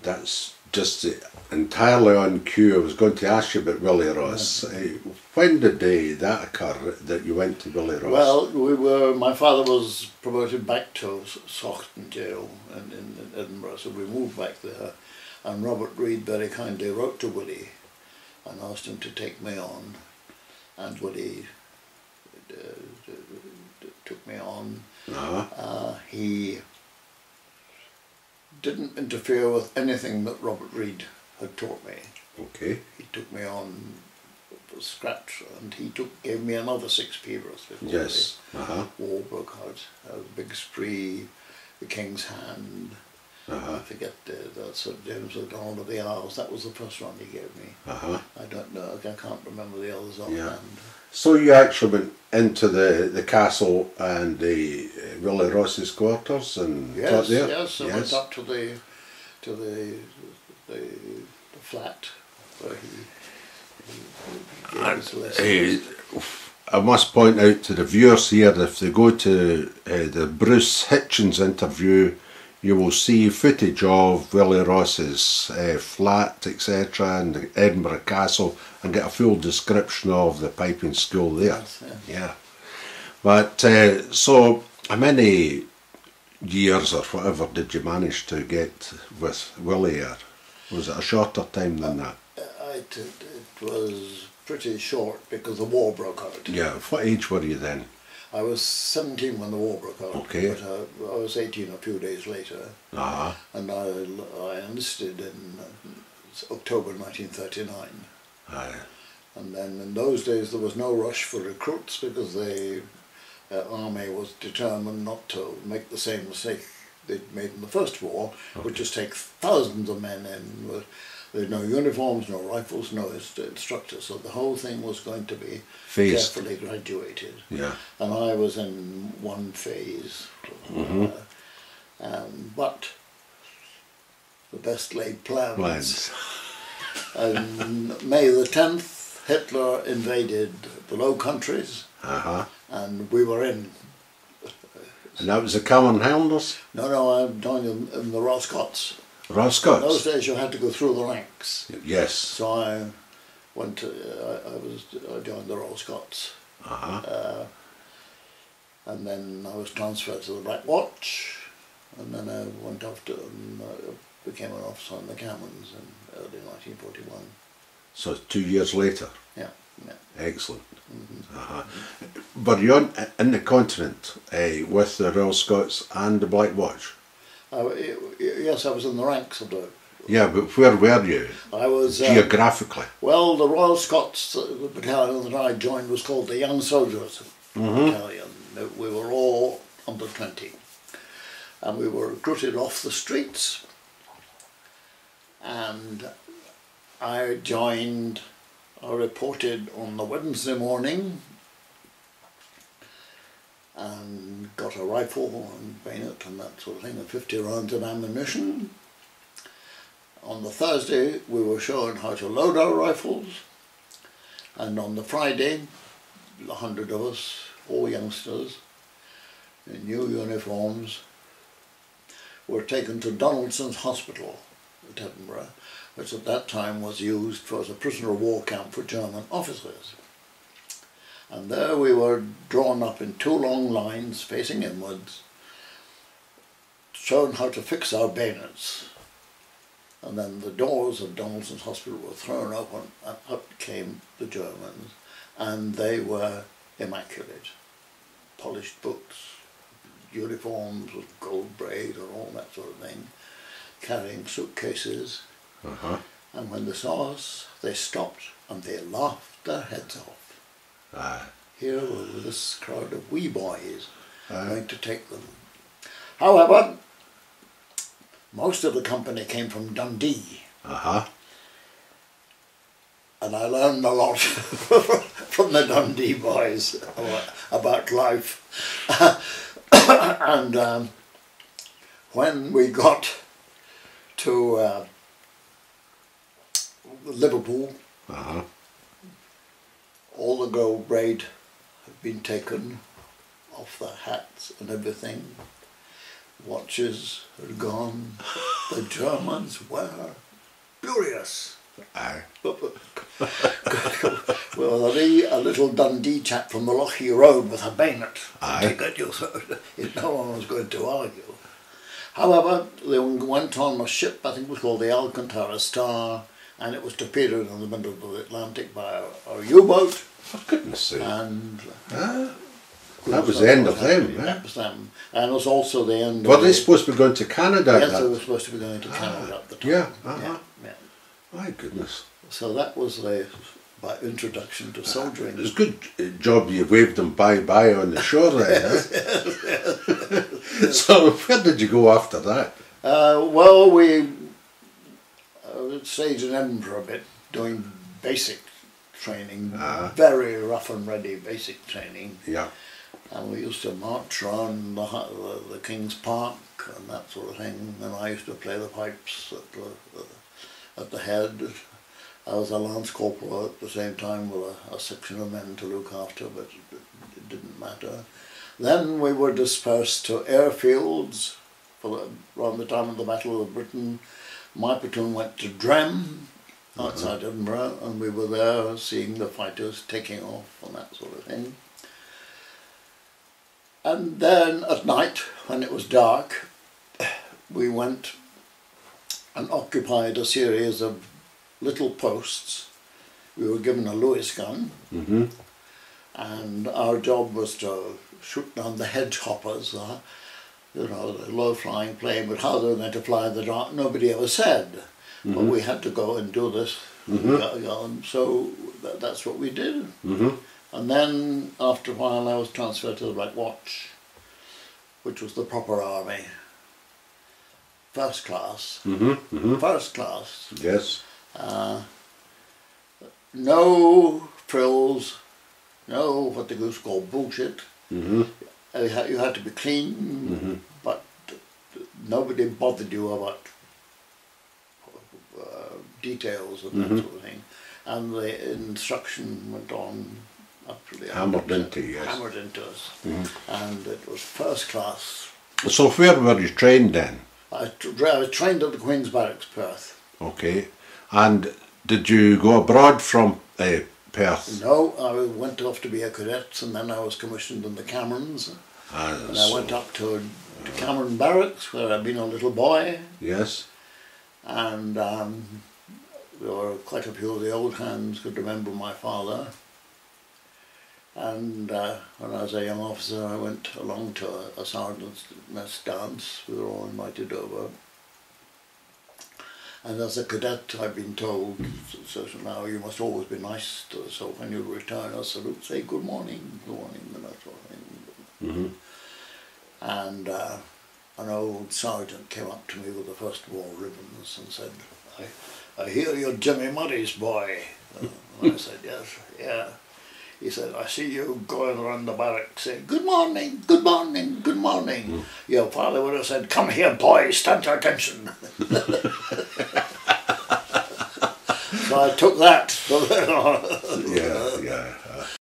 That's just entirely on cue. I was going to ask you about WRoss. When did that occur, that you went to WRoss? Well, my father was promoted back to Saughton Jail in Edinburgh, so we moved back there, and Robert Reid very kindly wrote to Willie and asked him to take me on, and Willie took me on. He didn't interfere with anything that Robert Reid had taught me. Okay. He took me on from scratch, and he gave me another 6 Peebles before yes. the war broke out. Big Spree, the King's Hand. I forget the Sir James O'Donnell of the Isles. That was the first one he gave me. I don't know. I can't remember the others offhand. So you actually went into the castle and the WRoss's quarters and taught there? Yes, I went up to the flat where he gave his lessons. I must point out to the viewers here, if they go to the Bruce Hitchens interview, you will see footage of WRoss's flat, etc., and the Edinburgh Castle, and get a full description of the piping school there. Yes, yeah. But so, how many years or whatever did you manage to get with Willie here? Was it a shorter time than that? It was pretty short because the war broke out. Yeah. What age were you then? I was 17 when the war broke out, okay. But I was 18 a few days later, and I enlisted in October 1939. And then in those days there was no rush for recruits because the army was determined not to make the same mistake they'd made in the First War, which is take thousands of men in. There were no uniforms, no rifles, no instructors, so the whole thing was going to be carefully graduated. Yeah. And I was in one phase. But the best laid plans. On May the 10th, Hitler invaded the Low Countries, and we were in. And that was the Common Hounders? No, I joined in the Ross Scots. Ross Scots? In those days you had to go through the ranks. Yes. So I went to, I joined the Ross Scots. And then I was transferred to the Black Watch, and then I went off to, became an officer in the Camerons in early 1941. So 2 years later? Yeah. Excellent. But you're in the continent with the Royal Scots and the Black Watch? Yes, I was in the ranks of the... Yeah, but where were you? I was... geographically? Well, the Royal Scots, the battalion that I joined was called the Young Soldiers Battalion. We were all under 20. And we were recruited off the streets. And I joined... I reported on the Wednesday morning and got a rifle and bayonet and that sort of thing, and 50 rounds of ammunition. On the Thursday we were shown how to load our rifles, and on the Friday 100 of us, all youngsters in new uniforms, were taken to Donaldson's Hospital at Edinburgh, which at that time was used as a prisoner of war camp for German officers. And there we were drawn up in 2 long lines facing inwards, shown how to fix our bayonets. And then the doors of Donaldson's Hospital were thrown open, and up came the Germans, and they were immaculate. Polished boots, uniforms with gold braid and all that sort of thing, carrying suitcases. And when they saw us, they stopped and they laughed their heads off. Here was this crowd of wee boys going to take them. However, most of the company came from Dundee. And I learned a lot from the Dundee boys about life. And when we got to Liverpool, all the gold braid had been taken off the hats and everything. watches had gone. The Germans were furious. Aye. Well, a little Dundee chap from the Lochie Road with a bayonet. Aye. No one was going to argue. However, they went on a ship, I think it was called the Alcantara Star, and it was torpedoed in the middle of the Atlantic by a U-boat. For goodness sake. And that was the end of them. That was them. And it was also the end Were of... they supposed to be going to Canada? Yes, they were supposed to be going to Canada at the time. Yeah. Yeah. My goodness. So that was the introduction to soldiering. It's a good job you waved them bye-bye on the shore then, Yes. So where did you go after that? Well, we stayed in Edinburgh a bit, doing basic training, very rough and ready basic training. Yeah. And we used to march around the King's Park and that sort of thing, and I used to play the pipes at the head. I was a lance corporal at the same time with a section of men to look after, but it didn't matter. Then we were dispersed to airfields around the time of the Battle of Britain. My platoon went to Drem, outside Edinburgh, and we were there seeing the fighters taking off and that sort of thing. And then at night, when it was dark, we went and occupied a series of little posts. We were given a Lewis gun, and our job was to shoot down the hedgehoppers, you know, the low-flying plane, but how they were going to fly in the dark, nobody ever said. But we had to go and do this, so that's what we did. And then, after a while, I was transferred to the Black Watch, which was the proper army. First class. First class. Yes. No frills, no what the goose call bullshit. You had to be clean, but nobody bothered you about details and that sort of thing. And the instruction went on up to the hammered into, yes. Hammered into us. And it was first class. So where were you trained then? I was trained at the Queen's Barracks, Perth. Okay. And did you go abroad from Perth? No, I went off to be a cadet, and then I was commissioned in the Camerons. And I went up to Cameron Barracks, where I'd been a little boy. Yes. And there were quite a few of the old hands could remember my father. And when I was a young officer, I went along to a sergeant's mess dance. We were all invited over. And as a cadet, I've been told, so now you must always be nice to us. So when you return a salute, say good morning, and that sort of thing. And an old sergeant came up to me with the First War ribbons and said, I hear you're Jimmy Murray's boy. And I said, yes, yeah. He said, I see you going around the barracks saying, good morning, good morning, good morning. Your father would have said, come here, boy, stand to attention. So I took that. Yeah.